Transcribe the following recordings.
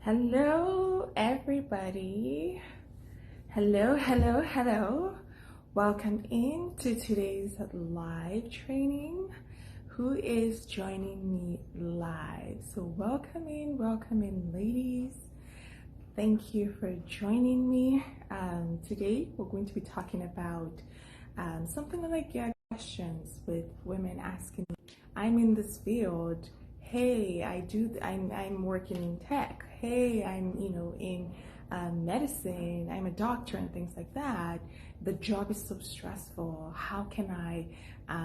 Hello, everybody. Hello. Welcome into today's live training. Who is joining me live? So welcome in, ladies. Thank you for joining me. Today we're going to be talking about something that I get questions with women asking me. I'm in this field. Hey, I'm working in tech. Hey, I'm in medicine. I'm a doctor and things like that. The job is so stressful. How can I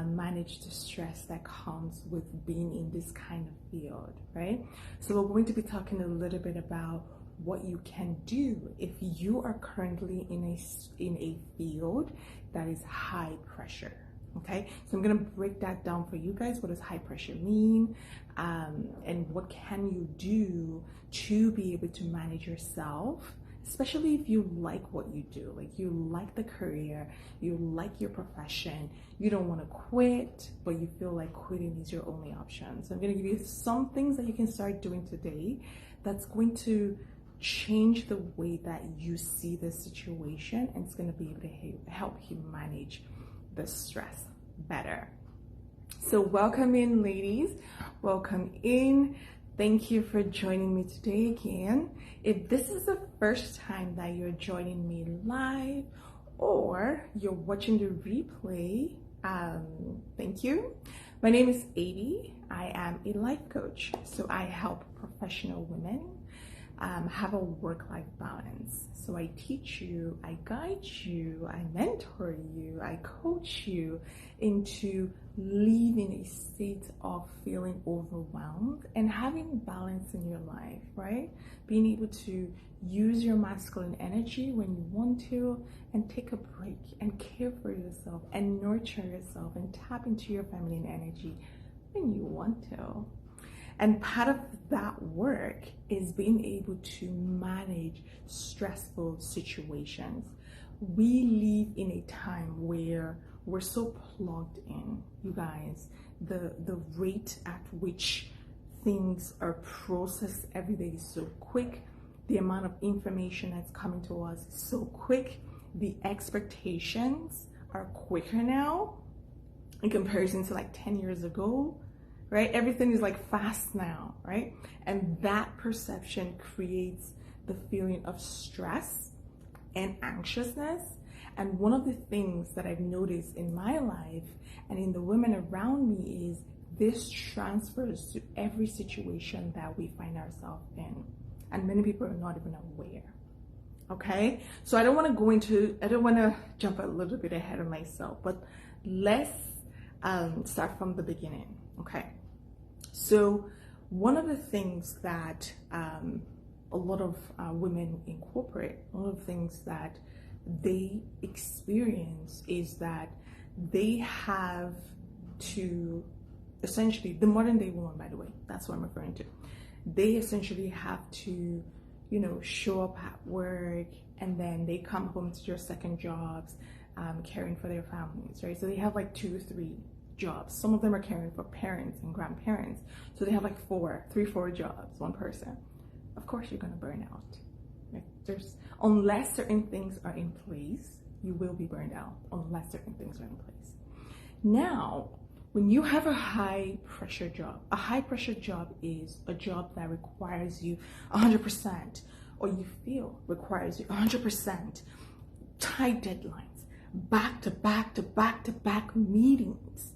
manage the stress that comes with being in this kind of field, right? So we're going to be talking a little bit about what you can do if you are currently in a field that is high pressure. Okay, so I'm gonna break that down for you guys. What does high pressure mean, and what can you do to be able to manage yourself, especially if you like what you do, like you like the career, you like your profession, you don't want to quit, but you feel like quitting is your only option. So I'm gonna give you some things that you can start doing today that's going to change the way that you see the situation, and it's going to be able to help you manage the stress better. So welcome in, ladies. Welcome in. Thank you for joining me today again. If this is the first time that you're joining me live or you're watching the replay, thank you. My name is Adi. I am a life coach. So I help professional women have a work-life balance. So I teach you, I guide you, I mentor you, I coach you into living a state of feeling overwhelmed and having balance in your life, right? Being able to use your masculine energy when you want to, and take a break and care for yourself and nurture yourself and tap into your feminine energy when you want to. And part of that work is being able to manage stressful situations. We live in a time where we're so plugged in, you guys. The rate at which things are processed every day is so quick. The amount of information that's coming to us is so quick. The expectations are quicker now in comparison to like 10 years ago. Right? Everything is like fast now, right? And that perception creates the feeling of stress and anxiousness. And one of the things that I've noticed in my life and in the women around me is this transfers to every situation that we find ourselves in. And many people are not even aware. Okay? So I don't want to jump a little bit ahead of myself, but let's start from the beginning. Okay. So one of the things that a lot of women incorporate, one of the things that they experience is that they have to, essentially, the modern day woman, by the way, that's what I'm referring to. They essentially have to, show up at work, and then they come home to their second jobs, caring for their families, right? So they have like 2 or 3 jobs. Some of them are caring for parents and grandparents. So they have like 4 jobs, one person. Of course you're gonna burn out. Like unless certain things are in place, you will be burned out unless certain things are in place. Now, when you have a high pressure job is a job that requires you 100%, or you feel requires you 100%, tight deadlines, back to back meetings.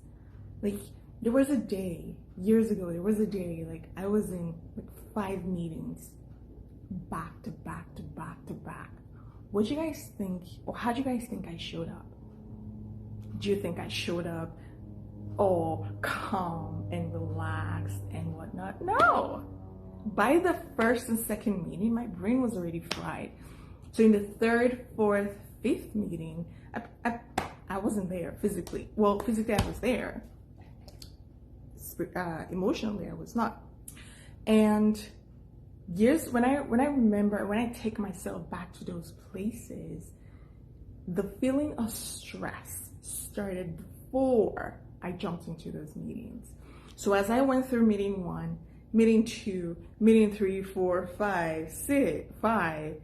Like there was a day, years ago, like I was in like 5 meetings back to back. What do you guys think, or how do you guys think I showed up? Do you think I showed up all calm and relaxed and whatnot? No. By the first and second meeting, my brain was already fried. So in the 3rd, 4th, 5th meeting, I wasn't there physically. Well, physically I was there. Emotionally, I was not. And when I take myself back to those places, the feeling of stress started before I jumped into those meetings. So as I went through meeting 1, meeting 2, meeting 3, 4, 5, 6, 5,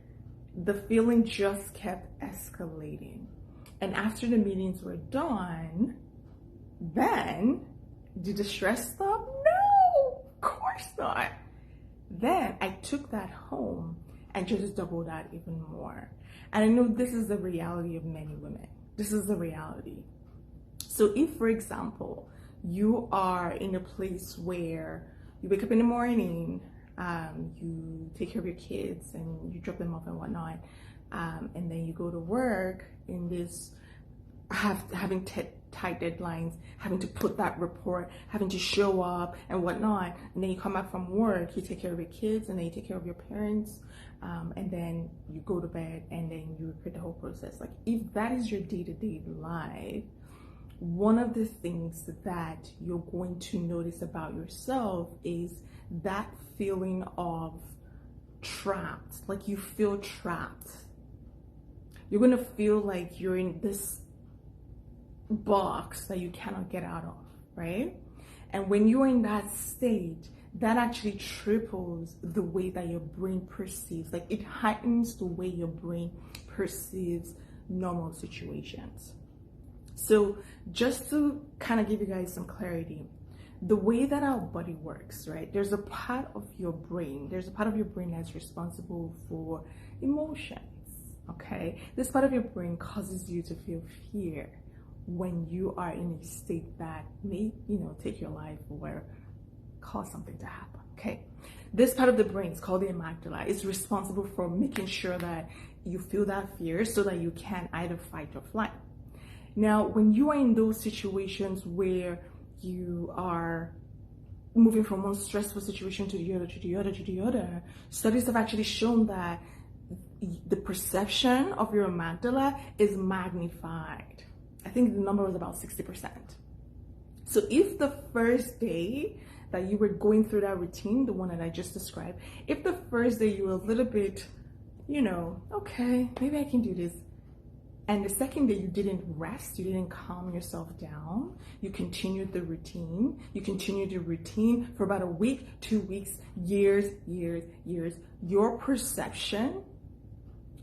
the feeling just kept escalating. And after the meetings were done, then did the stress stop? No, of course not. Then I took that home and just doubled that even more. And I know this is the reality of many women. This is the reality. So if, for example, you are in a place where you wake up in the morning, you take care of your kids and you drop them off and whatnot, and then you go to work in this, having tight deadlines, having to put that report, having to show up and whatnot, and then you come back from work, you take care of your kids, and then you take care of your parents, and then you go to bed, and then you repeat the whole process. Like, if that is your day-to-day life, one of the things that you're going to notice about yourself is that feeling of trapped. Like, you feel trapped. You're going to feel like you're in this box that you cannot get out of, right? And when you're in that state, that actually triples the way that your brain perceives. Like, it heightens the way your brain perceives normal situations. So just to kind of give you guys some clarity, the way that our body works, right? There's a part of your brain that's responsible for emotions, okay? This part of your brain causes you to feel fear when you are in a state that may, take your life or cause something to happen, okay? This part of the brain is called the amygdala. It's responsible for making sure that you feel that fear so that you can either fight or flight. Now, when you are in those situations where you are moving from one stressful situation to the other, to the other, to the other, studies have actually shown that the perception of your amygdala is magnified. I think the number was about 60%. So if the first day that you were going through that routine, the one that I just described, if the first day you were a little bit, okay, maybe I can do this, and the second day you didn't rest, you didn't calm yourself down, you continued the routine, for about a week, 2 weeks, years, your perception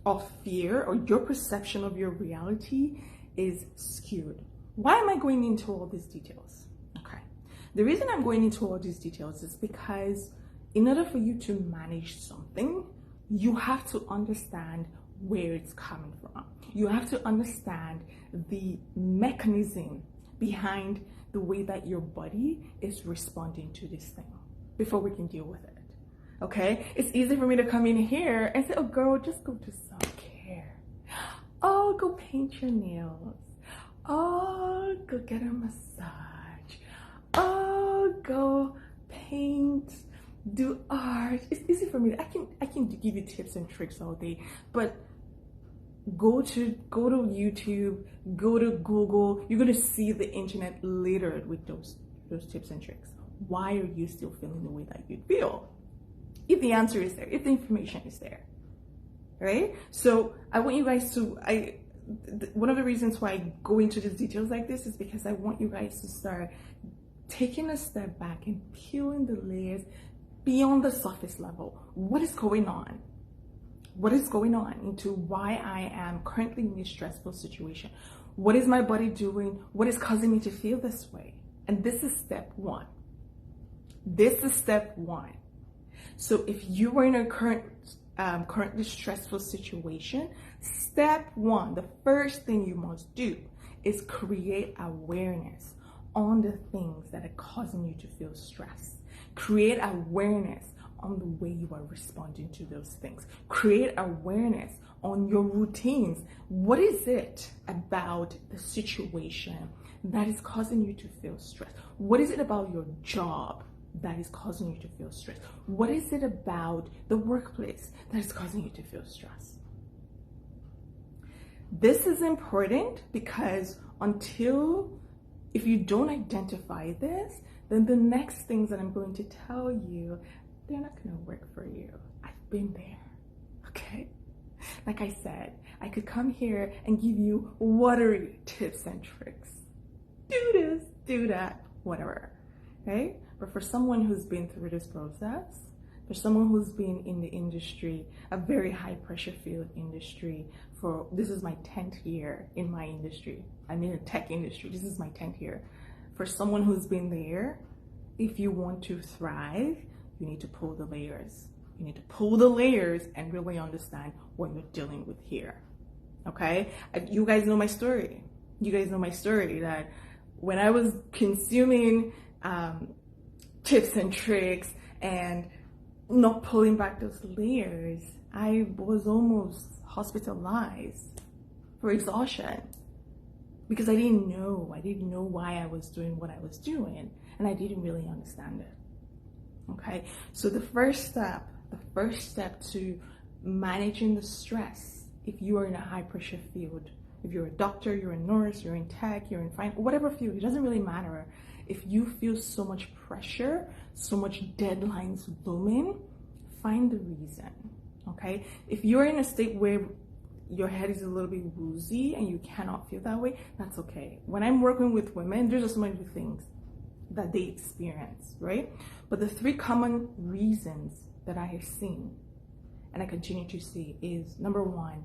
of fear or your perception of your reality is skewed. Why am I going into all these details? Okay. The reason I'm going into all these details is because in order for you to manage something, you have to understand where it's coming from. You have to understand the mechanism behind the way that your body is responding to this thing before we can deal with it. Okay? It's easy for me to come in here and say, oh girl, just go to self-care. Oh, go paint your nails. Oh, go get a massage. Oh, go paint, do art. It's easy for me. I can give you tips and tricks all day, but go to YouTube, go to Google. You're gonna see the internet littered with those tips and tricks. Why are you still feeling the way that you feel? If the answer is there, if the information is there, right? So I want you guys to, one of the reasons why I go into these details like this is because I want you guys to start taking a step back and peeling the layers beyond the surface level. What is going on? What is going on into why I am currently in this stressful situation? What is my body doing? What is causing me to feel this way? And this is step one. This is step one. So if you are in a currently stressful situation, step one, the first thing you must do is create awareness on the things that are causing you to feel stressed. Create awareness on the way you are responding to those things. Create awareness on your routines. What is it about the situation that is causing you to feel stressed? What is it about your job that is causing you to feel stressed? What is it about the workplace that is causing you to feel stressed? This is important because if you don't identify this, then the next things that I'm going to tell you, they're not going to work for you. I've been there, okay? Like I said, I could come here and give you watery tips and tricks. Do this, do that, whatever, right? But for someone who's been through this process, for someone who's been in the industry, a very high pressure field industry, this is my 10th year in my industry. I'm in the tech industry. This is my 10th year. For someone who's been there, if you want to thrive, you need to pull the layers. You need to pull the layers and really understand what you're dealing with here. Okay? You guys know my story. You guys know my story that when I was consuming tips and tricks and not pulling back those layers, I was almost hospitalized for exhaustion because I didn't know why I was doing what I was doing, and I didn't really understand it. Okay, so the first step to managing the stress, if you are in a high pressure field, if you're a doctor, you're a nurse, you're in tech, you're in finance, whatever field, it doesn't really matter. If you feel so much pressure, so much deadlines looming, find the reason, okay? If you're in a state where your head is a little bit woozy and you cannot feel that way, that's okay. When I'm working with women, there's just so many things that they experience, right? But the 3 common reasons that I have seen and I continue to see is, number 1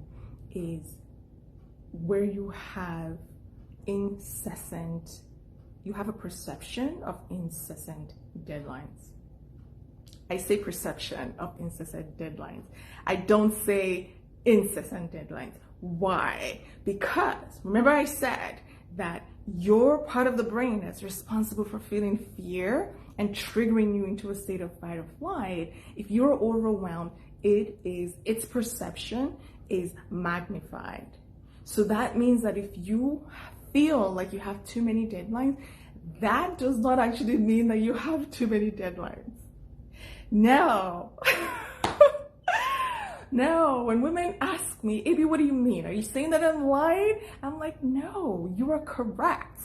is where you have a perception of incessant deadlines. I say perception of incessant deadlines. I don't say incessant deadlines. Why? Because remember I said that your part of the brain that's responsible for feeling fear and triggering you into a state of fight or flight, if you're overwhelmed, its perception is magnified. So that means that if you feel like you have too many deadlines, that does not actually mean that you have too many deadlines. No. No, when women ask me, Abby, what do you mean? Are you saying that I'm lying? I'm like, no, you are correct.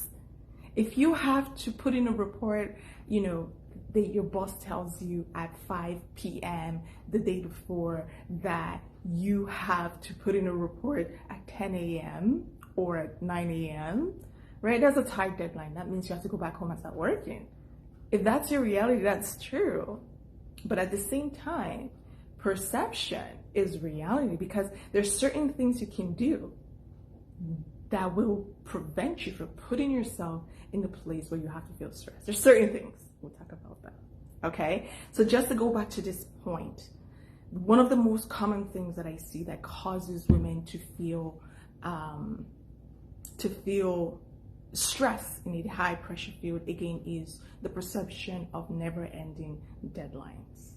If you have to put in a report, that your boss tells you at 5 p.m. the day before that you have to put in a report at 10 a.m. or at 9 a.m., right? That's a tight deadline. That means you have to go back home and start working. If that's your reality, that's true. But at the same time, perception is reality, because there's certain things you can do that will prevent you from putting yourself in the place where you have to feel stressed. There's certain things. We'll talk about that. Okay? So just to go back to this point, one of the most common things that I see that causes women to feel stress in a high pressure field, again, is the perception of never-ending deadlines.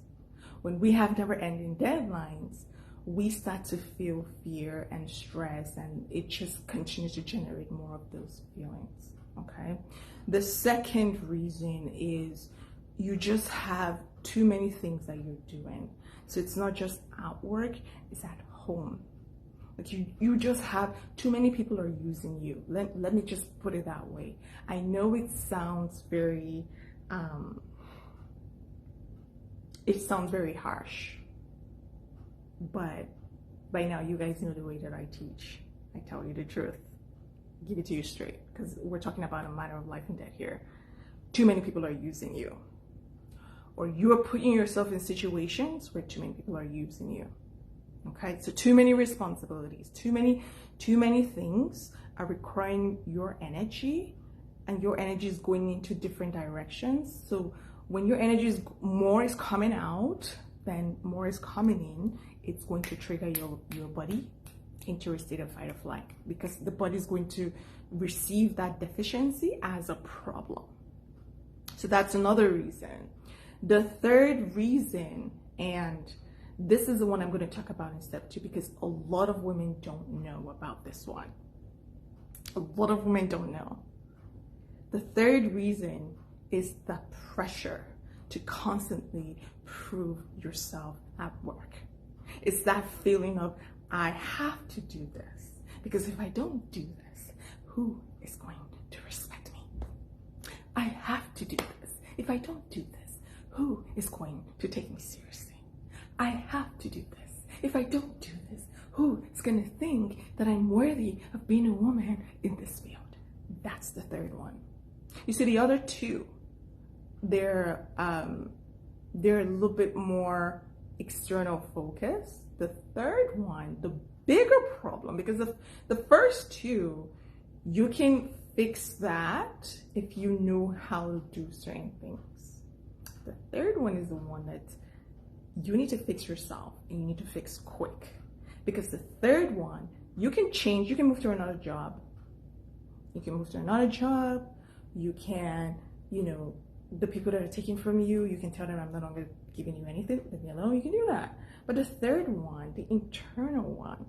When we have never-ending deadlines, we start to feel fear and stress, and it just continues to generate more of those feelings, okay? The second reason is you just have too many things that you're doing. So it's not just at work, it's at home. Like you just have too many people are using you. Let me just put it that way. I know it sounds very harsh, but by now you guys know the way that I teach. I tell you the truth, give it to you straight, because we're talking about a matter of life and death here. Too many people are using you, or you are putting yourself in situations where too many people are using you. Okay, so too many responsibilities, too many things are requiring your energy, and your energy is going into different directions. So when your energy is coming out than more is coming in, it's going to trigger your body into a state of fight or flight, because the body is going to receive that deficiency as a problem. So that's another reason. The third reason, and this is the one I'm going to talk about in step 2, because a lot of women don't know about this one. A lot of women don't know. The third reason is the pressure to constantly prove yourself at work. It's that feeling of, I have to do this, because if I don't do this, who is going to respect me? I have to do this. If I don't do this, who is going to take me seriously? I have to do this. If I don't do this, who is going to think that I'm worthy of being a woman in this field? That's the third one. You see, the other two they're a little bit more external focused. The third one, the bigger problem, because the first two, you can fix that if you know how to do certain things. The third one is the one that you need to fix yourself, and you need to fix quick. Because the third one, you can change, you can move to another job. You can move to another job, you can, the people that are taking from you, you can tell them, I'm no longer giving you anything, leave me alone, you can do that. But the third one, the internal one,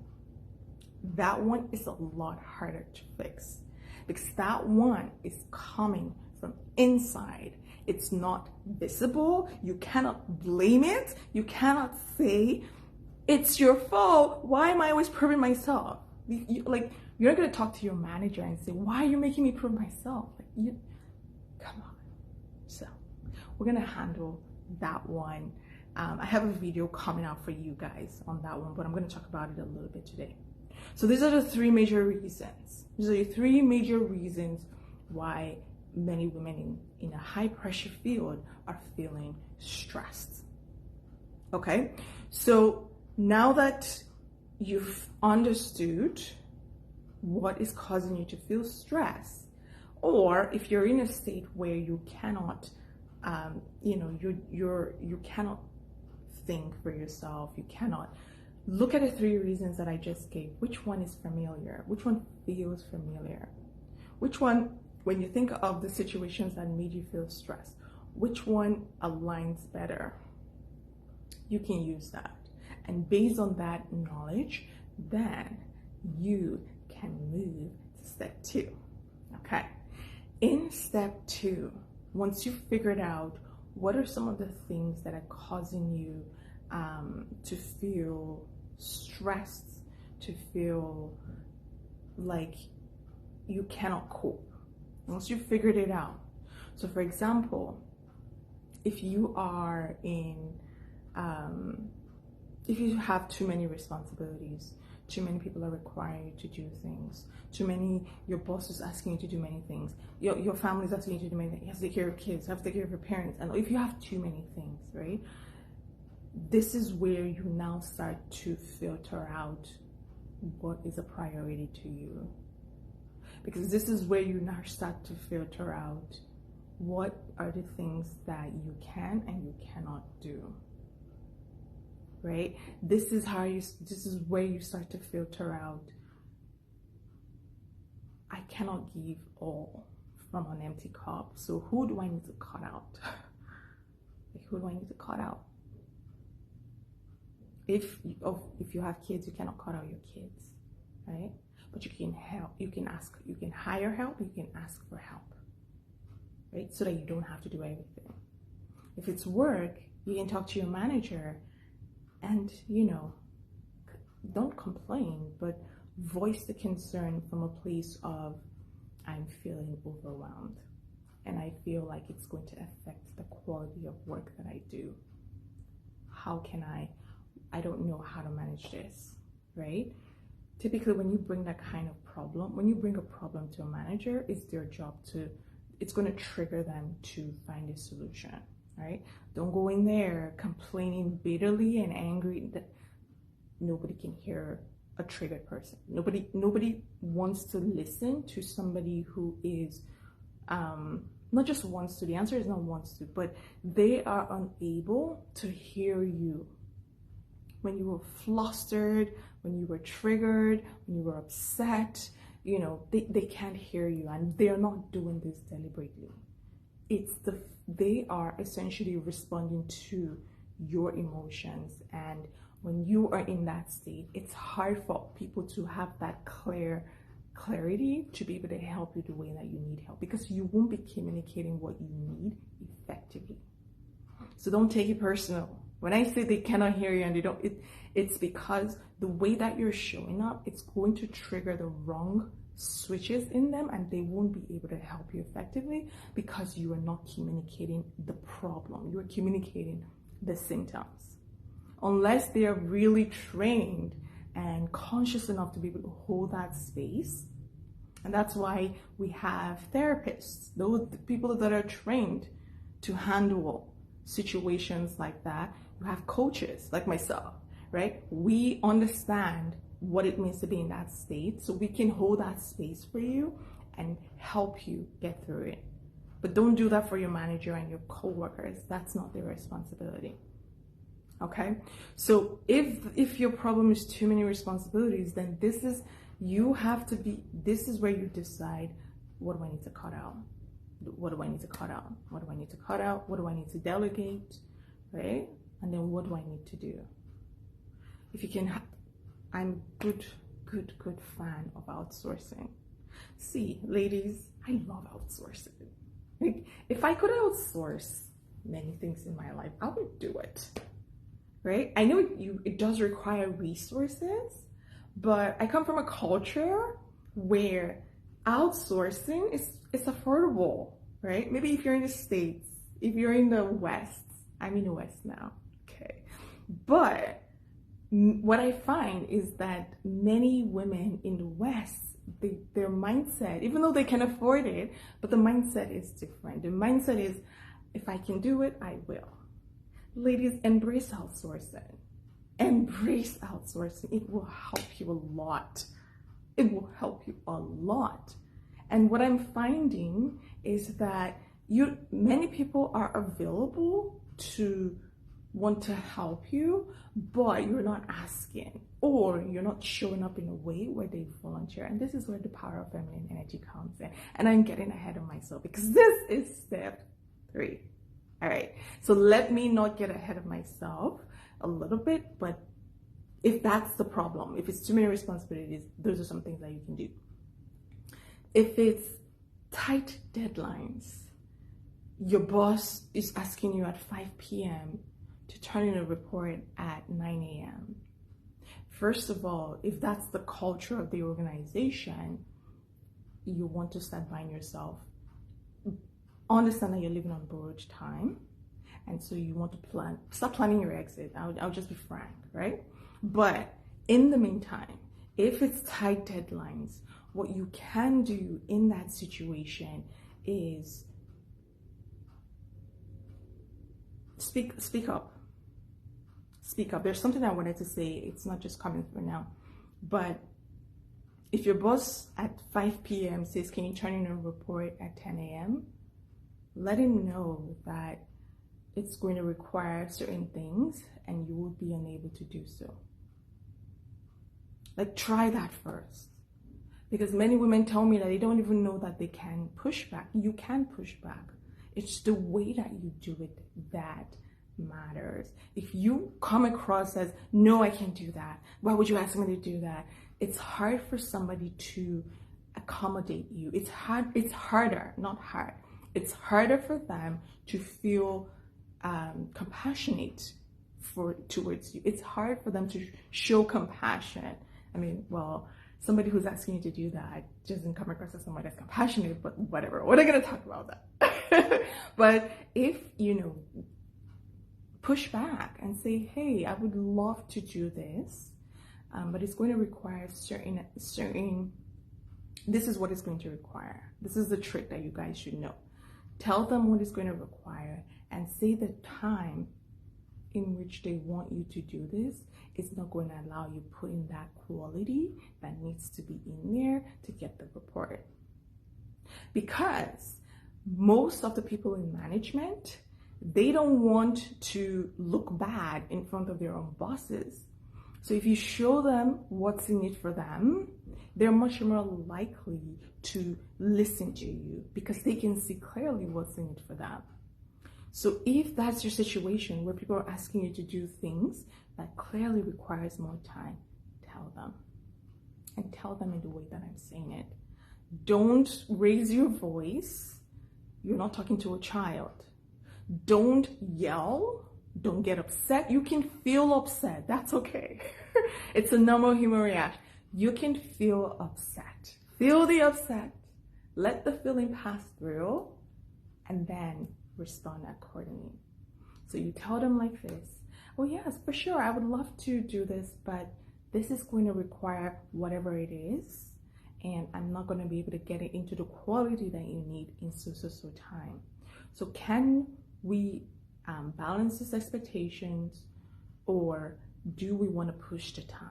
that one is a lot harder to fix, because that one is coming from inside. It's not visible. You cannot blame it. You cannot say, it's your fault. Why am I always proving myself? You're not going to talk to your manager and say, why are you making me prove myself? Come on. So we're going to handle that one. I have a video coming out for you guys on that one, but I'm going to talk about it a little bit today. So these are the three major reasons. These are the three major reasons why many women in a high pressure field are feeling stressed. Okay, so now that you've understood what is causing you to feel stressed, or if you're in a state where you cannot, you cannot think for yourself, you cannot look at the three reasons that I just gave. Which one is familiar? Which one feels familiar? Which one, when you think of the situations that made you feel stressed, which one aligns better? You can use that. And based on that knowledge, then you can move to step 2. Okay. In step 2, once you've figured out what are some of the things that are causing you to feel stressed, to feel like you cannot cope, once you've figured it out. So for example, if you are in, if you have too many responsibilities, too many people are requiring you to do things, your boss is asking you to do many things, your family is asking you to do many things, you have to take care of kids, you have to take care of your parents, and if you have too many things, right? This is where you now start to filter out what is a priority to you. Because this is where you now start to filter out what are the things that you can and you cannot do. Right? This is where you start to filter out, I cannot give all from an empty cup. So who do I need to cut out? Who do I need to cut out? If you have kids, you cannot cut out your kids, right? But you can help, you can hire help, you can ask for help, right? So that you don't have to do everything. If it's work, you can talk to your manager and, don't complain, but voice the concern from a place of, I'm feeling overwhelmed and I feel like it's going to affect the quality of work that I do. How can I don't know how to manage this, right? Typically, when you bring that kind of problem, when you bring a problem to a manager, it's their job it's going to trigger them to find a solution, right? Don't go in there complaining bitterly and angry. That nobody can hear a triggered person. Nobody wants to listen to somebody who is, not just wants to, the answer is not wants to, but they are unable to hear you. When you were flustered, when you were triggered, when you were upset, they can't hear you, and they're not doing this deliberately. They are essentially responding to your emotions, and when you are in that state, it's hard for people to have that clarity to be able to help you the way that you need help, because you won't be communicating what you need effectively. So don't take it personal. When I say they cannot hear you and they don't, it's because the way that you're showing up, it's going to trigger the wrong switches in them, and they won't be able to help you effectively because you are not communicating the problem. You're communicating the symptoms. Unless they are really trained and conscious enough to be able to hold that space. And that's why we have therapists, those people that are trained to handle situations like that. You have coaches like myself, right? We understand what it means to be in that state, so we can hold that space for you and help you get through it. But don't do that for your manager and your coworkers. That's not their responsibility. Okay? So if your problem is too many responsibilities, then this is where you decide, what do I need to cut out? What do I need to cut out? What do I need to cut out? What do I need to delegate? Right? And then what do I need to do? If you can, I'm good fan of outsourcing. See, ladies, I love outsourcing. Like, if I could outsource many things in my life, I would do it. Right? I know it does require resources, but I come from a culture where outsourcing is affordable, right? Maybe if you're in the States, if you're in the West, I'm in the West now, okay. But what I find is that many women in the West, their mindset, even though they can afford it, but the mindset is different. The mindset is, if I can do it, I will. Ladies, embrace outsourcing. Embrace outsourcing. It will help you a lot. It will help you a lot. And what I'm finding is that many people are available to want to help you, but you're not asking, or you're not showing up in a way where they volunteer. And this is where the power of feminine energy comes in. And I'm getting ahead of myself because this is step 3. All right. So let me not get ahead of myself a little bit, but if that's the problem, if it's too many responsibilities, those are some things that you can do. If it's tight deadlines, your boss is asking you at 5 p.m. to turn in a report at 9 a.m. First of all, if that's the culture of the organization, you want to start buying yourself. Understand that you're living on borrowed time, and so you want to start planning your exit. I'll just be frank, right? But in the meantime, if it's tight deadlines, what you can do in that situation is speak up. Speak up. There's something I wanted to say. It's not just coming through now. But if your boss at 5 p.m. says, can you turn in a report at 10 a.m., let him know that it's going to require certain things and you will be unable to do so. Like, try that first. Because many women tell me that they don't even know that they can push back. You can push back. It's the way that you do it that matters. If you come across as, no, I can't do that, why would you ask me to do that? It's hard for somebody to accommodate you. It's harder, not hard. It's harder for them to feel compassionate towards you. It's hard for them to show compassion. I mean, well, somebody who's asking you to do that doesn't come across as somebody that's compassionate, but whatever. We're not going to talk about that. But if, push back and say, hey, I would love to do this, but it's going to require certain, this is what it's going to require. This is the trick that you guys should know. Tell them what it's going to require and say the time in which they want you to do this is not going to allow you put in that quality that needs to be in there to get the report. Because most of the people in management, they don't want to look bad in front of their own bosses. So if you show them what's in it for them, they're much more likely to listen to you because they can see clearly what's in it for them. So if that's your situation where people are asking you to do things that clearly requires more time, tell them. And tell them in the way that I'm saying it. Don't raise your voice. You're not talking to a child. Don't yell. Don't get upset. You can feel upset. That's okay. It's a normal human reaction. You can feel upset. Feel the upset. Let the feeling pass through and then respond accordingly. So you tell them like this. Oh yes, for sure, I would love to do this, but this is going to require whatever it is, and I'm not going to be able to get it into the quality that you need in so time. So can we balance these expectations, or do we want to push the time,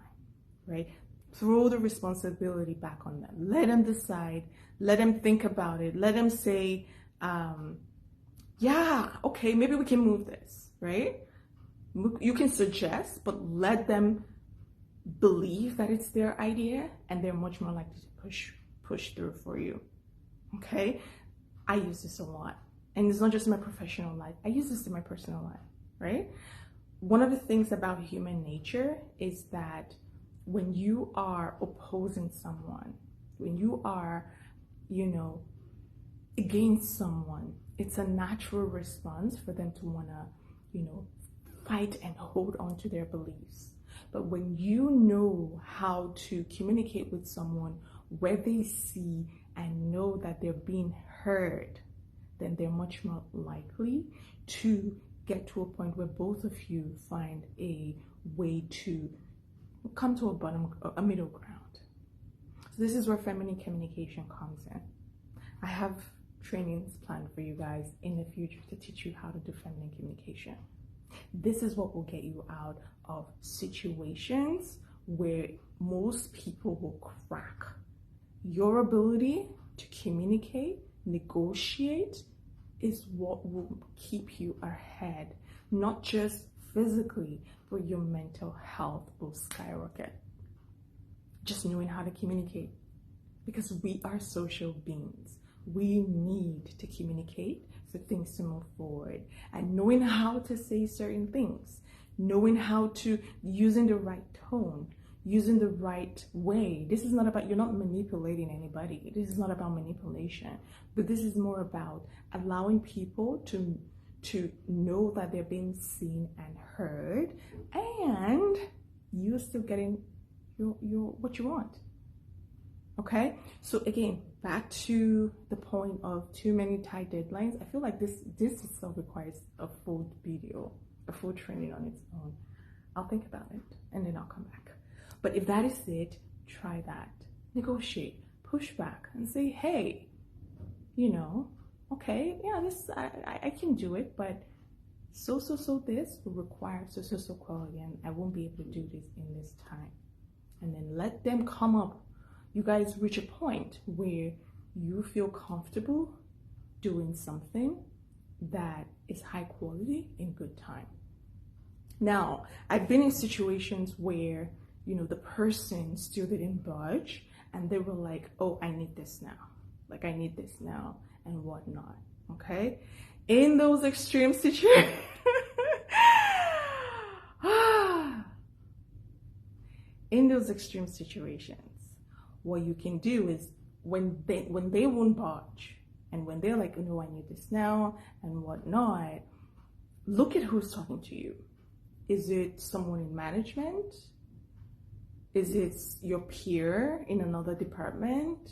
right? Throw the responsibility back on them. Let them decide. Let them think about it. Let them say, yeah, okay, maybe we can move this, right? You can suggest, but let them believe that it's their idea, and they're much more likely to push through for you. Okay? I use this a lot. And it's not just in my professional life. I use this in my personal life, right? One of the things about human nature is that when you are opposing someone, when you are, against someone, it's a natural response for them to want to, fight and hold on to their beliefs. But when you know how to communicate with someone where they see and know that they're being heard, then they're much more likely to get to a point where both of you find a way to come to a middle ground. So this is where feminine communication comes in. I have trainings planned for you guys in the future to teach you how to do feminine communication. This is what will get you out of situations where most people will crack. Your ability to communicate, negotiate, is what will keep you ahead, not just physically, but your mental health will skyrocket. Just knowing how to communicate, because we are social beings. We need to communicate for things to move forward, and knowing how to say certain things, knowing how to, using the right tone, using the right way. This is not about, you're not manipulating anybody. This is not about manipulation, but this is more about allowing people to know that they're being seen and heard, and you're still getting your what you want. Okay, so again, back to the point of too many tight deadlines. I feel like this itself requires a full video, a full training on its own. I'll think about it and then I'll come back. But if that is it, try that. Negotiate, push back, and say, hey, okay, yeah, this I can do it, but so this will require so quality, and I won't be able to do this in this time. And then let them come up. You guys reach a point where you feel comfortable doing something that is high quality in good time. Now, I've been in situations where, the person still didn't budge, and they were like, oh, I need this now. Like, I need this now, and whatnot. Okay? In those extreme situations, what you can do is, when they won't budge, and when they're like, no, I need this now, and whatnot, look at who's talking to you. Is it someone in management? Is it your peer in another department?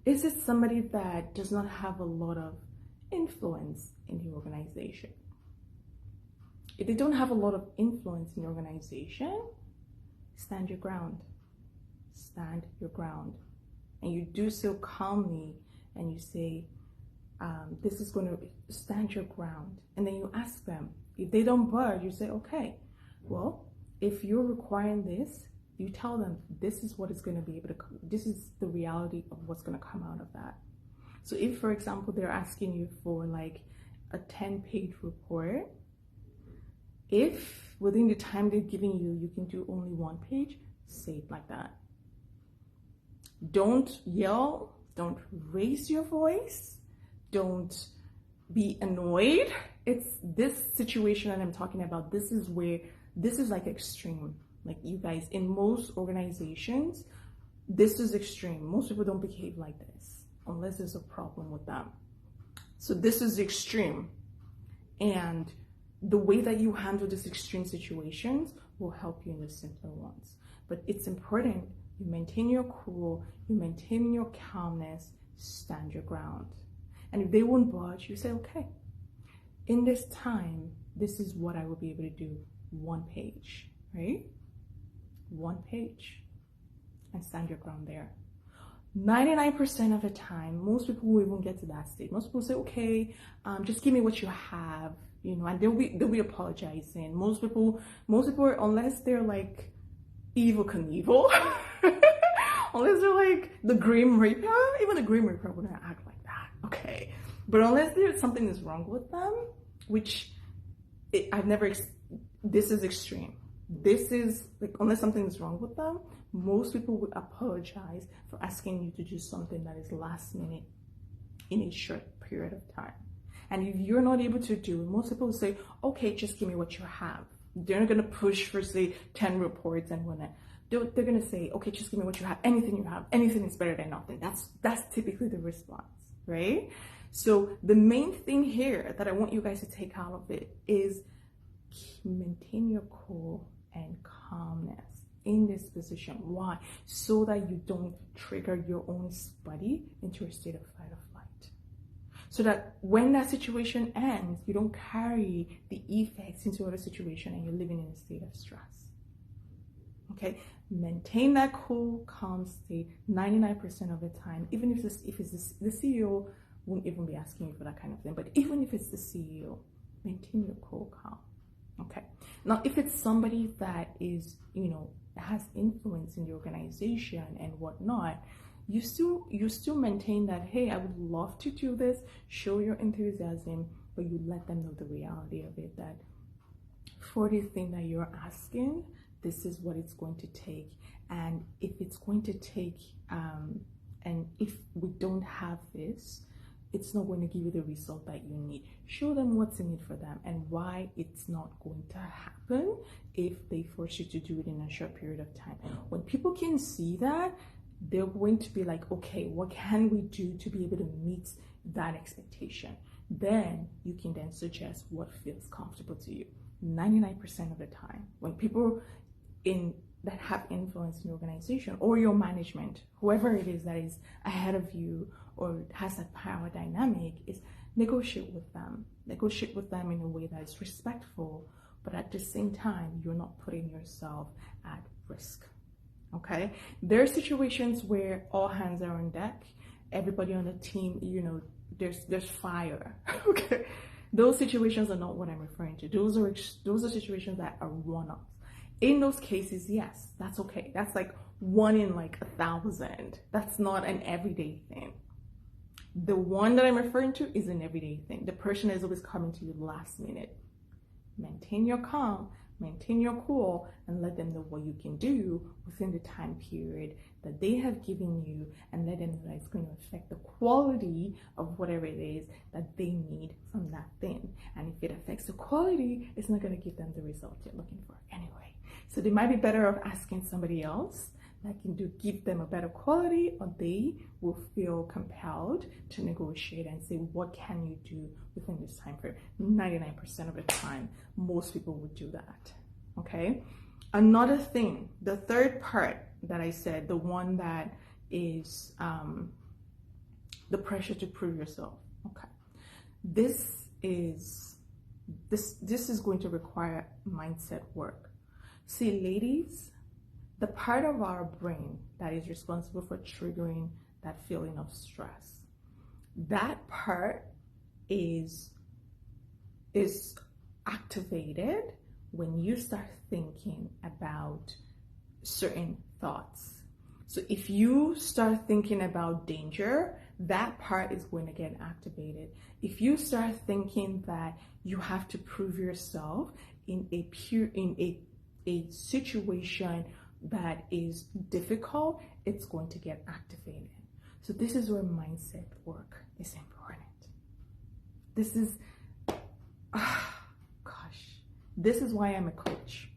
Is it somebody that does not have a lot of influence in the organization? If they don't have a lot of influence in the organization, stand your ground. Stand your ground. And you do so calmly, and you say, this is going to stand your ground. And then you ask them. If they don't budge, you say, okay, well, if you're requiring this, you tell them this is what is going to be able to, this is the reality of what's going to come out of that. So if, for example, they're asking you for like a 10-page report, if within the time they're giving you, you can do only 1 page, say it like that. Don't yell, don't raise your voice, don't be annoyed. It's this situation that I'm talking about. This is like extreme. Like, you guys, in most organizations, this is extreme. Most people don't behave like this unless there's a problem with them. So this is extreme. And the way that you handle these extreme situations will help you in the simpler ones. But it's important you maintain your cool, you maintain your calmness, stand your ground. And if they won't budge, you say, okay, in this time, this is what I will be able to do. 1 page, right? 1 page, and stand your ground there. 99% of the time, most people will even get to that state. Most people say, okay, just give me what you have, and they'll be apologizing. Most people, unless they're like evil Knievel, unless they're like the Grim Reaper, even the Grim Reaper wouldn't act like that, okay? But unless there's something that's wrong with them, which this is extreme. This is like, unless something is wrong with them, most people would apologize for asking you to do something that is last minute in a short period of time. And if you're not able to do it, most people will say, okay, just give me what you have. They're not going to push for, say, 10 reports and whatnot. They're going to say, okay, just give me what you have. Anything you have. Anything is better than nothing. That's typically the response, right? So the main thing here that I want you guys to take out of it is maintain your cool and calmness in this position. Why? So that you don't trigger your own body into a state of fight or flight. So that when that situation ends, you don't carry the effects into other situation and you're living in a state of stress. Okay? Maintain that cool, calm state 99% of the time. Even if it's the CEO won't even be asking you for that kind of thing. But even if it's the CEO, maintain your cool, calm. Okay. Now, if it's somebody that is, has influence in the organization and whatnot, you still maintain that, hey, I would love to do this, show your enthusiasm, but you let them know the reality of it, that for this thing that you're asking, this is what it's going to take. And if it's going to take, and if we don't have this, it's not going to give you the result that you need. Show them what's in it for them and why it's not going to happen if they force you to do it in a short period of time. When people can see that, they're going to be like, okay, what can we do to be able to meet that expectation? Then you can then suggest what feels comfortable to you. 99% of the time, when people that have influence in your organization or your management, whoever it is that is ahead of you or has that power dynamic, is negotiate with them. Negotiate with them in a way that is respectful, but at the same time, you're not putting yourself at risk. Okay? There are situations where all hands are on deck. Everybody on the team, there's fire. Okay? Those situations are not what I'm referring to. Those are situations that are one-offs. In those cases, yes, that's okay. That's like 1 in like 1,000. That's not an everyday thing. The one that I'm referring to is an everyday thing. The person is always coming to you last minute. Maintain your calm, maintain your cool, and let them know what you can do within the time period that they have given you, and let them know that it's going to affect the quality of whatever it is that they need from that thing. And if it affects the quality, it's not going to give them the result you're looking for anyway. So they might be better off asking somebody else that can give them a better quality, or they will feel compelled to negotiate and say, what can you do within this time frame? 99% of the time, most people would do that. Okay? Another thing, the third part that I said, the one that is the pressure to prove yourself. Okay. This is going to require mindset work. See, ladies, the part of our brain that is responsible for triggering that feeling of stress, that part is activated when you start thinking about certain thoughts. So if you start thinking about danger, that part is going to get activated. If you start thinking that you have to prove yourself in a situation that is difficult, it's going to get activated. So this is where mindset work is important. This is, this is why I'm a coach.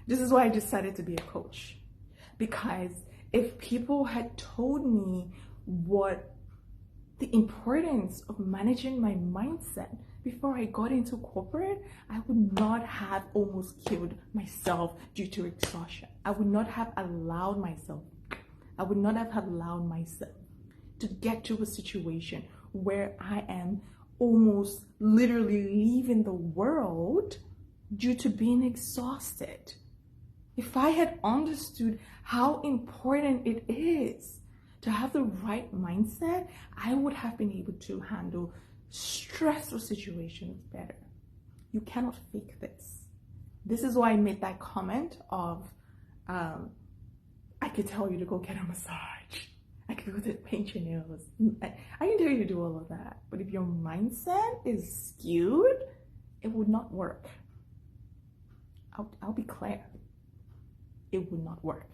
This is why I decided to be a coach. Because if people had told me what the importance of managing my mindset before I got into corporate, I would not have almost killed myself due to exhaustion. I would not have allowed myself to get to a situation where I am almost literally leaving the world due to being exhausted. If I had understood how important it is to have the right mindset, I would have been able to handle stressful situations better. You cannot fake this. This is why I made that comment of, I could tell you to go get a massage. I could go to paint your nails. I can tell you to do all of that. But if your mindset is skewed, it would not work. I'll be clear. It would not work.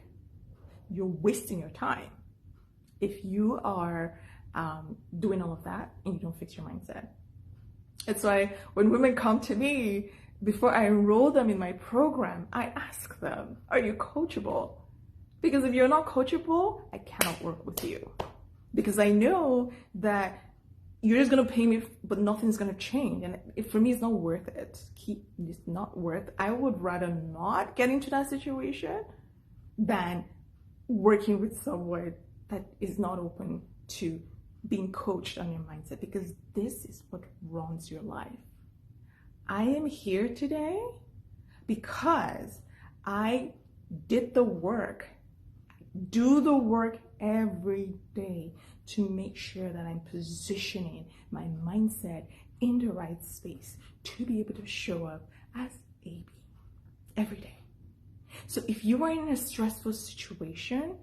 You're wasting your time if you are doing all of that and you don't fix your mindset. It's why when women come to me, before I enroll them in my program, I ask them, are you coachable? Because if you're not coachable, I cannot work with you. Because I know that you're just going to pay me, but nothing's going to change. And for me, it's not worth it. It's not worth it. I would rather not get into that situation than working with someone that is not open to being coached on your mindset, because this is what runs your life. I am here today because I did the work, do the work every day to make sure that I'm positioning my mindset in the right space to be able to show up as AB every day. So if you are in a stressful situation,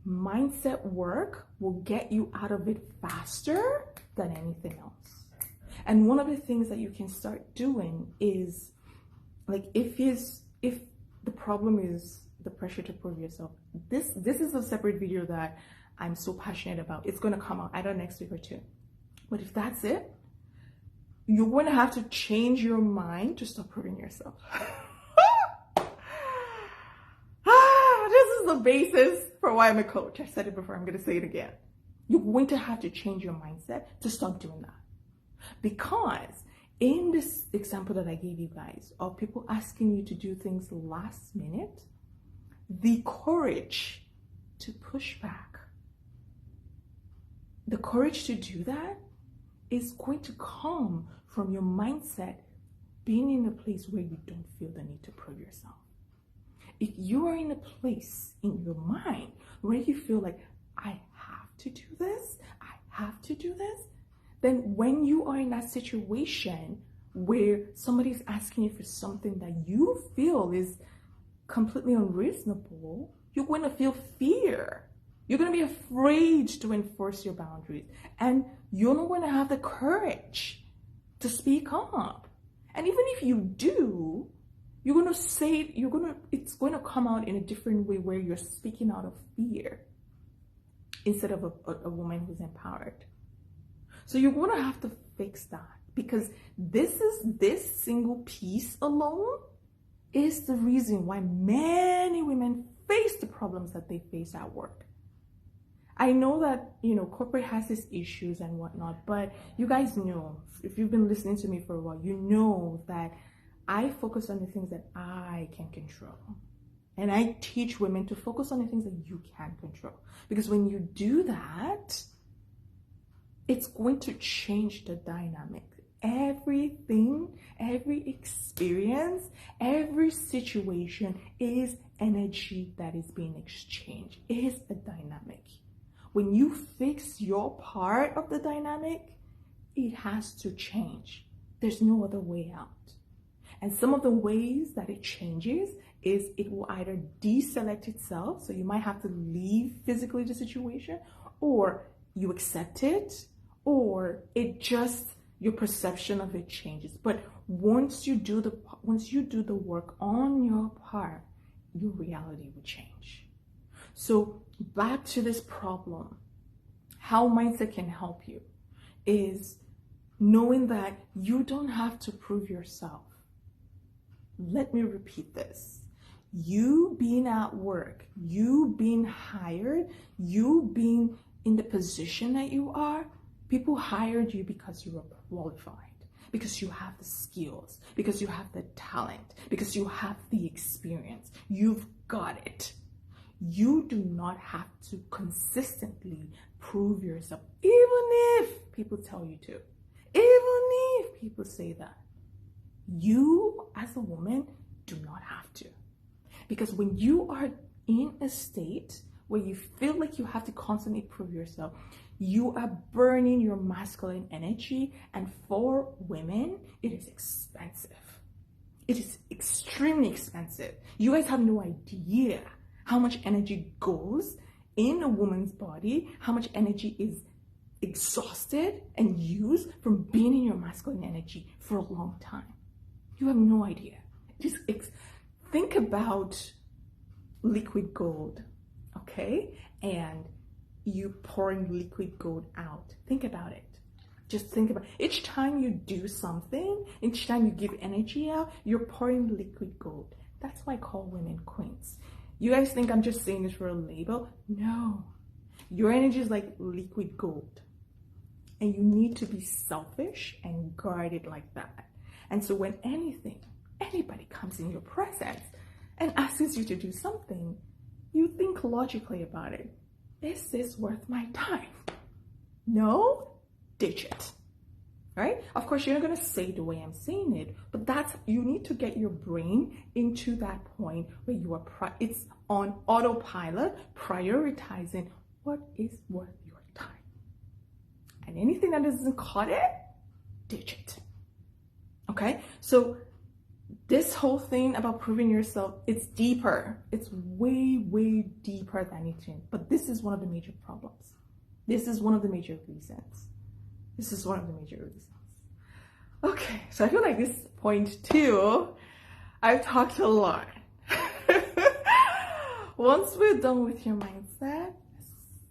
mindset work will get you out of it faster than anything else. And one of the things that you can start doing is, like, if the problem is the pressure to prove yourself, this is a separate video that I'm so passionate about. It's going to come out either next week or two. But if that's it, you're going to have to change your mind to stop proving yourself. This is the basis for why I'm a coach. I said it before, I'm going to say it again. You're going to have to change your mindset to stop doing that. Because in this example that I gave you guys of people asking you to do things last minute, the courage to push back, the courage to do that is going to come from your mindset being in a place where you don't feel the need to prove yourself. If you are in a place in your mind where you feel like, I have to do this, then when you are in that situation where somebody's asking you for something that you feel is completely unreasonable, you're going to feel fear. You're going to be afraid to enforce your boundaries, and you're not going to have the courage to speak up. And even if you do, you're going to say, it's going to come out in a different way where you're speaking out of fear instead of a woman who's empowered. So you're going to have to fix that, because this single piece alone is the reason why many women face the problems that they face at work. I know that, corporate has its issues and whatnot, but you guys know, if you've been listening to me for a while, you know that I focus on the things that I can control. And I teach women to focus on the things that you can control. Because when you do that, it's going to change the dynamic. Everything, every experience, every situation is energy that is being exchanged. It is a dynamic. When you fix your part of the dynamic, it has to change. There's no other way out. And some of the ways that it changes is it will either deselect itself, so you might have to leave physically the situation, or you accept it, or it just, your perception of it changes. But once you do the work on your part, your reality will change. So back to this problem, how mindset can help you is knowing that you don't have to prove yourself. Let me repeat this. You being at work, you being hired, you being in the position that you are, people hired you because you are qualified, because you have the skills, because you have the talent, because you have the experience. You've got it. You do not have to consistently prove yourself, even if people tell you to, even if people say that. You, as a woman, do not have to. Because when you are in a state where you feel like you have to constantly prove yourself, you are burning your masculine energy. And for women, it is expensive. It is extremely expensive. You guys have no idea how much energy goes in a woman's body, how much energy is exhausted and used from being in your masculine energy for a long time. You have no idea. Just think about liquid gold, okay? And you pouring liquid gold out. Think about it. Just think about it. Each time you do something, each time you give energy out, you're pouring liquid gold. That's why I call women queens. You guys think I'm just saying this for a label? No. Your energy is like liquid gold. And you need to be selfish and guard it like that. And so when anybody comes in your presence and asks you to do something, you think logically about it. Is this worth my time? No? Ditch it. Right? Of course, you're not going to say it the way I'm saying it, but you need to get your brain into that point where you are, it's on autopilot, prioritizing what is worth your time. And anything that doesn't cut it, ditch it. Okay? So this whole thing about proving yourself, it's deeper. It's way, way deeper than you think. But this is one of the major problems. This is one of the major reasons. Okay, so I feel like this point two, I've talked a lot. Once we're done with your mindset,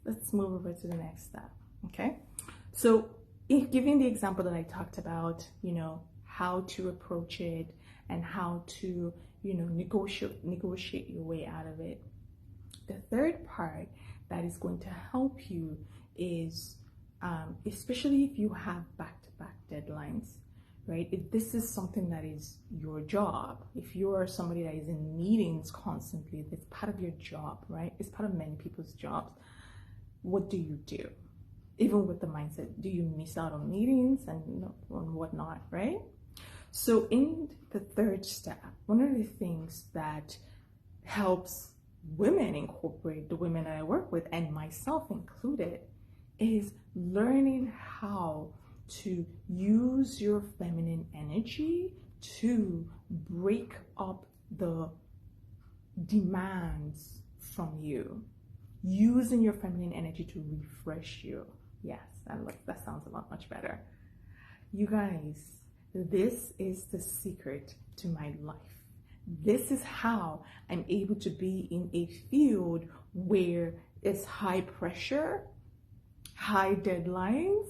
let's move over to the next step, okay? So in giving the example that I talked about, how to approach it and how to, negotiate your way out of it. The third part that is going to help you is, especially if you have back-to-back deadlines, right? If this is something that is your job, if you're somebody that is in meetings constantly, that's part of your job, right? It's part of many people's jobs. What do you do? Even with the mindset, do you miss out on meetings and whatnot, right? So in the third step, one of the things that helps women incorporate, the women that I work with and myself included, is learning how to use your feminine energy to break up the demands from you. Using your feminine energy to refresh you. Yes, that sounds a lot much better. You guys, this is the secret to my life. This is how I'm able to be in a field where it's high pressure, high deadlines,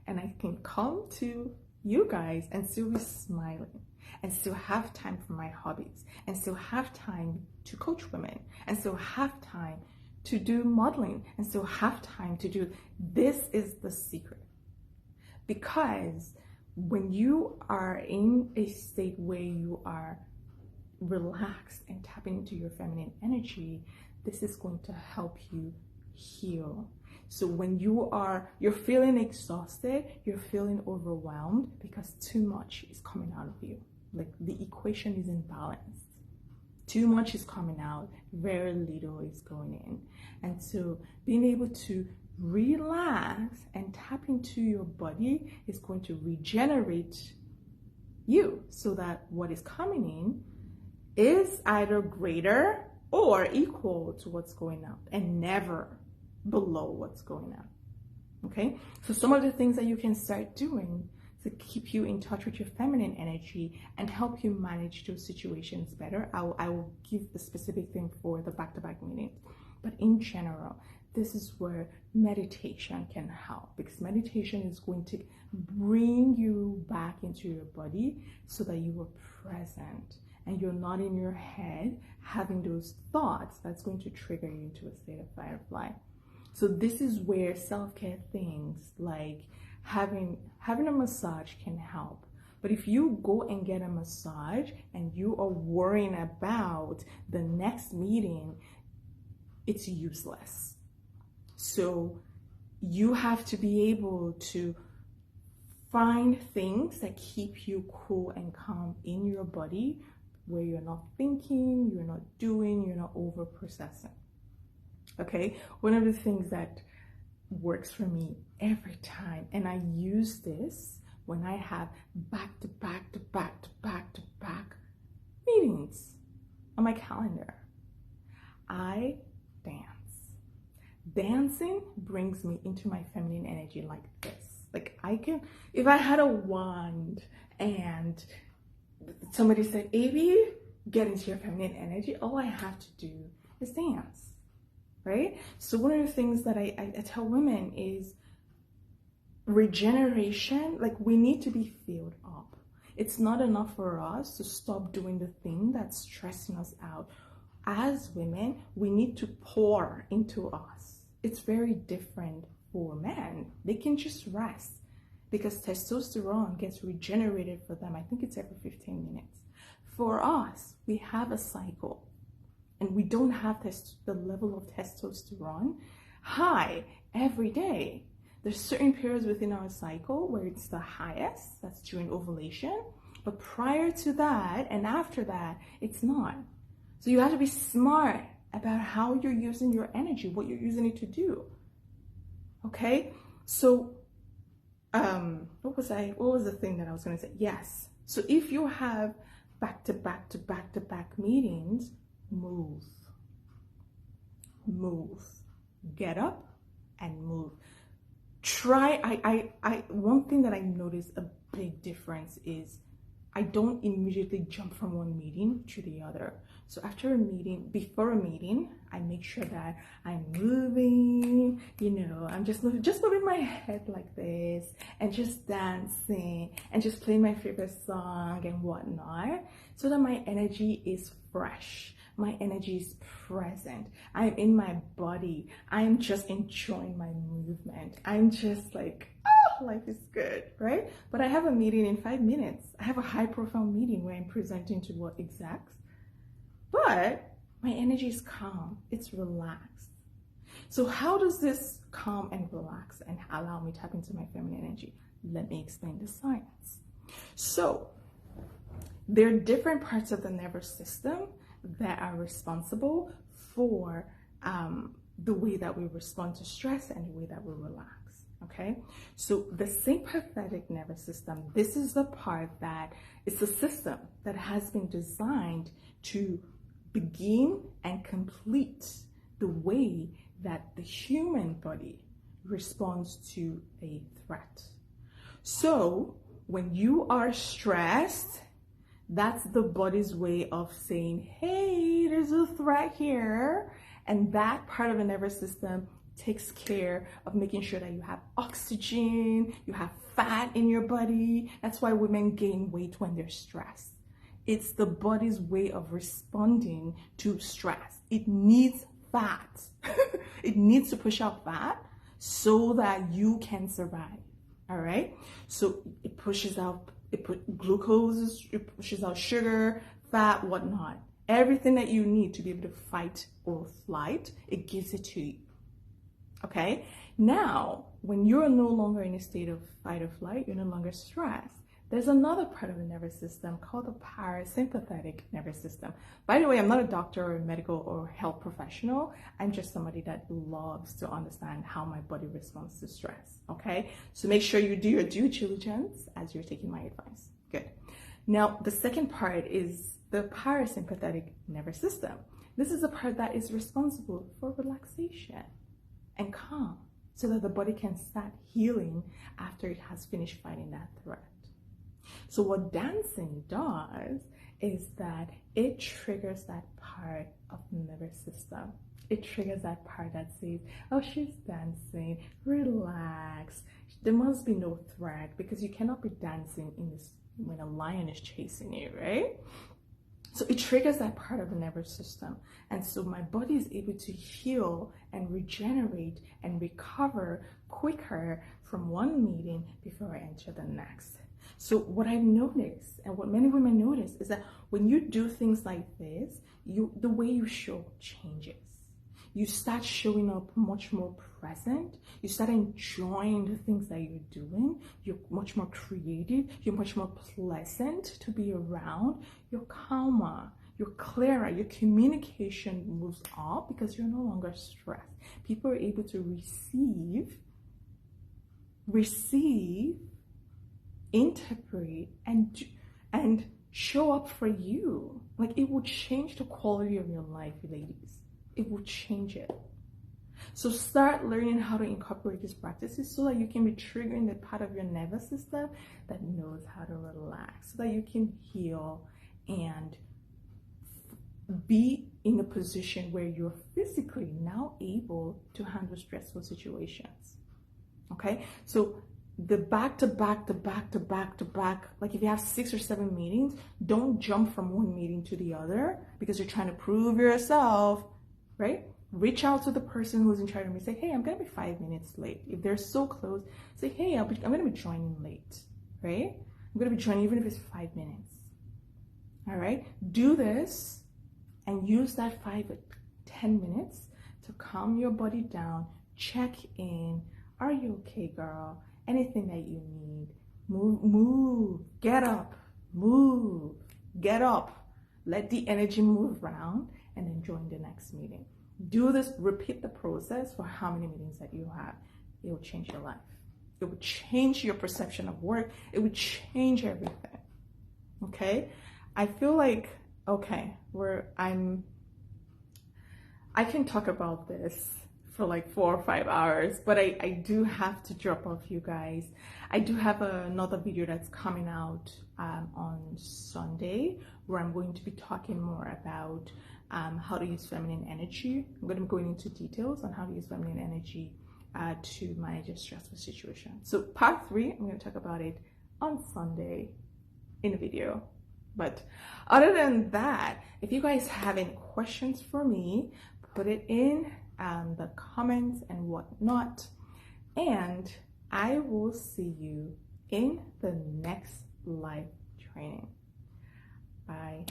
and I can come to you guys and still be smiling and still have time for my hobbies and still have time to coach women and still have time to do modeling and still have time to do. This is the secret. Because when you are in a state where you are relaxed and tapping into your feminine energy, this is going to help you heal. So when you're feeling exhausted, you're feeling overwhelmed because too much is coming out of you. Like the equation is imbalanced. Too much is coming out, very little is going in. And so being able to relax and tap into your body is going to regenerate you so that what is coming in is either greater or equal to what's going out and never below what's going out. Okay, so some of the things that you can start doing to keep you in touch with your feminine energy and help you manage those situations better. I will give the specific thing for the back-to-back meetings, but in general, this is where meditation can help, because meditation is going to bring you back into your body so that you are present and you're not in your head having those thoughts that's going to trigger you into a state of fight or flight. So this is where self-care things like having a massage can help. But if you go and get a massage and you are worrying about the next meeting, it's useless. So you have to be able to find things that keep you cool and calm in your body, where you're not thinking, you're not doing, you're not over processing. Okay, one of the things that works for me every time, and I use this when I have back to back to back to back to back meetings on my calendar. I dance. Dancing brings me into my feminine energy like this. Like I can, if I had a wand and somebody said, Avy, get into your feminine energy, all I have to do is dance, right? So one of the things that I tell women is regeneration, like we need to be filled up. It's not enough for us to stop doing the thing that's stressing us out. As women, we need to pour into us. It's very different for men. They can just rest because testosterone gets regenerated for them. I think it's every 15 minutes. For us, we have a cycle and we don't have the level of testosterone high every day. There's certain periods within our cycle where it's the highest, that's during ovulation, but prior to that and after that, it's not. So you have to be smart about how you're using your energy, what you're using it to do. Okay? So, what was the thing that I was going to say? Yes. So if you have back to back to back to back meetings, move. Get up and move. One thing that I noticed a big difference is I don't immediately jump from one meeting to the other. So after a meeting, before a meeting, I make sure that I'm moving, I'm just moving my head like this and just dancing and just playing my favorite song and whatnot so that my energy is fresh. My energy is present. I'm in my body. I'm just enjoying my movement. I'm just like, life is good, right? But I have a meeting in 5 minutes. I have a high profile meeting where I'm presenting to what execs, but my energy is calm. It's relaxed. So how does this calm and relax and allow me to tap into my feminine energy? Let me explain the science. So there are different parts of the nervous system that are responsible for the way that we respond to stress and the way that we relax. Okay, so the sympathetic nervous system, this is the part that it's a system that has been designed to begin and complete the way that the human body responds to a threat. So when you are stressed, that's the body's way of saying, hey, there's a threat here. And that part of the nervous system takes care of making sure that you have oxygen, you have fat in your body. That's why women gain weight when they're stressed. It's the body's way of responding to stress. It needs fat. It needs to push out fat so that you can survive. All right? So it pushes out glucose, it pushes out sugar, fat, whatnot. Everything that you need to be able to fight or flight, it gives it to you. Okay? Now, when you're no longer in a state of fight or flight, you're no longer stressed, there's another part of the nervous system called the parasympathetic nervous system. By the way, I'm not a doctor or a medical or health professional. I'm just somebody that loves to understand how my body responds to stress. Okay? So make sure you do your due diligence as you're taking my advice. Good. Now, the second part is the parasympathetic nervous system. This is the part that is responsible for relaxation and calm so that the body can start healing after it has finished fighting that threat. So what dancing does is that it triggers that part of the nervous system. It triggers that part that says, oh, she's dancing, relax. There must be no threat because you cannot be dancing when a lion is chasing you, right? So it triggers that part of the nervous system. And so my body is able to heal and regenerate and recover quicker from one meeting before I enter the next. So what I've noticed and what many women notice is that when you do things like this, the way you show changes. You start showing up much more present. You start enjoying the things that you're doing. You're much more creative. You're much more pleasant to be around. You're calmer. you're clearer, your communication moves up because you're no longer stressed. People are able to receive, interpret, and show up for you. Like, it will change the quality of your life, ladies. It will change it. So start learning how to incorporate these practices so that you can be triggering the part of your nervous system that knows how to relax, so that you can heal and be in a position where you're physically now able to handle stressful situations. Okay, so the back to back, like if you have 6 or 7 meetings, don't jump from one meeting to the other because you're trying to prove yourself, right? Reach out to the person who's in charge of me. Say, hey, I'm gonna be 5 minutes late. If they're so close, say, hey, I'm gonna be joining late, right? I'm gonna be joining even if it's 5 minutes. All right, do this and use that 5 or 10 minutes to calm your body down, check in. Are you okay, girl? Anything that you need, move, get up, move, get up. Let the energy move around and then join the next meeting. Do this, repeat the process for how many meetings that you have. It will change your life. It will change your perception of work. It will change everything. Okay? I feel like, okay, I can talk about this for like 4 or 5 hours, but I do have to drop off, you guys. I do have another video that's coming out on Sunday where I'm going to be talking more about how to use feminine energy. I'm going to be going into details on how to use feminine energy to manage a stressful situation. So part 3, I'm going to talk about it on Sunday in a video. But other than that, if you guys have any questions for me, put it in the comments and whatnot, and I will see you in the next live training. Bye.